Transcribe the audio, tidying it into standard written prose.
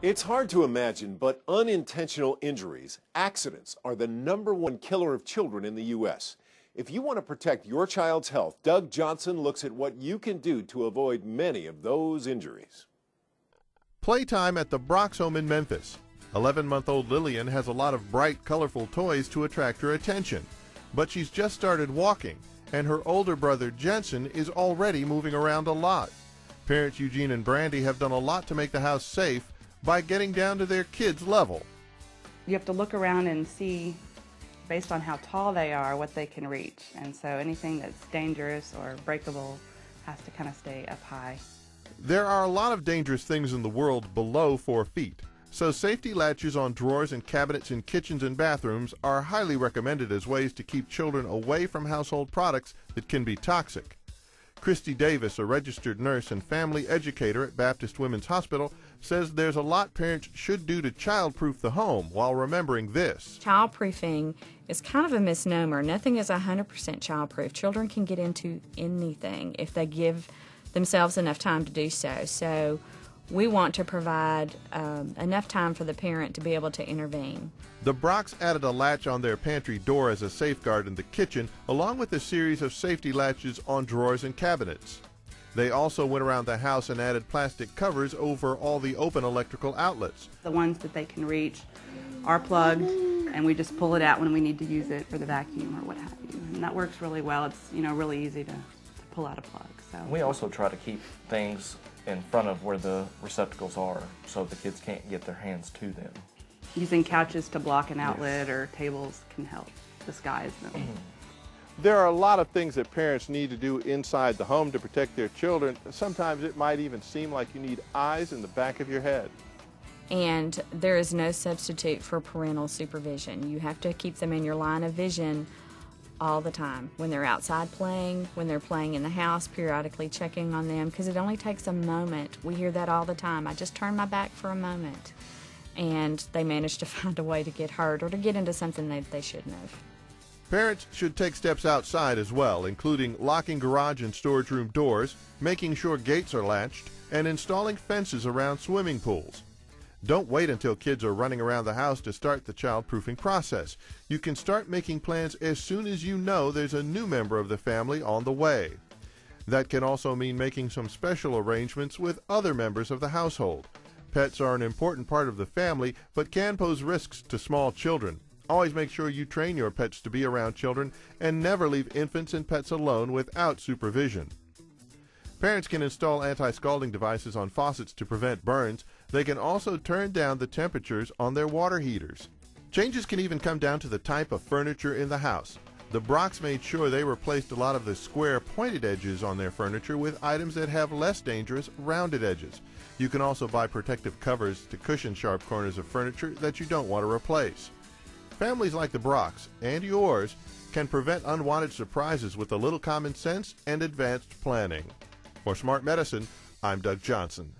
It's hard to imagine, but unintentional injuries, accidents, are the #1 killer of children in the U.S. If you want to protect your child's health, Doug Johnson looks at what you can do to avoid many of those injuries. Playtime at the Brox home in Memphis. 11-month-old Lillian has a lot of bright, colorful toys to attract her attention. But she's just started walking, and her older brother Jensen is already moving around a lot. Parents Eugene and Brandi have done a lot to make the house safe by getting down to their kids' level. You have to look around and see, based on how tall they are, what they can reach. And so anything that's dangerous or breakable has to kind of stay up high. There are a lot of dangerous things in the world below 4 feet, so safety latches on drawers and cabinets in kitchens and bathrooms are highly recommended as ways to keep children away from household products that can be toxic. Kristi Davis, a registered nurse and family educator at Baptist Women's Hospital, says there's a lot parents should do to childproof the home while remembering this. Childproofing is kind of a misnomer. Nothing is 100% childproof. Children can get into anything if they give themselves enough time to do so. So we want to provide enough time for the parent to be able to intervene. The Brox added a latch on their pantry door as a safeguard in the kitchen, along with a series of safety latches on drawers and cabinets. They also went around the house and added plastic covers over all the open electrical outlets. The ones that they can reach are plugged, and we just pull it out when we need to use it for the vacuum or what have you. And that works really well. It's really easy to pull out a plug. So we also try to keep things in front of where the receptacles are so the kids can't get their hands to them. Using couches to block an outlet or tables can help disguise them. There are a lot of things that parents need to do inside the home to protect their children. Sometimes it might even seem like you need eyes in the back of your head. And there is no substitute for parental supervision. You have to keep them in your line of vision all the time. When they're outside playing, when they're playing in the house, periodically checking on them, because it only takes a moment. We hear that all the time. I just turned my back for a moment. And they manage to find a way to get hurt or to get into something that they shouldn't have. Parents should take steps outside as well, including locking garage and storage room doors, making sure gates are latched, and installing fences around swimming pools. Don't wait until kids are running around the house to start the childproofing process. You can start making plans as soon as you know there's a new member of the family on the way. That can also mean making some special arrangements with other members of the household. Pets are an important part of the family, but can pose risks to small children. Always make sure you train your pets to be around children and never leave infants and pets alone without supervision. Parents can install anti-scalding devices on faucets to prevent burns. They can also turn down the temperatures on their water heaters. Changes can even come down to the type of furniture in the house. The Brox made sure they replaced a lot of the square pointed edges on their furniture with items that have less dangerous rounded edges. You can also buy protective covers to cushion sharp corners of furniture that you don't want to replace. Families like the Brox and yours can prevent unwanted surprises with a little common sense and advanced planning. For Smart Medicine, I'm Doug Johnson.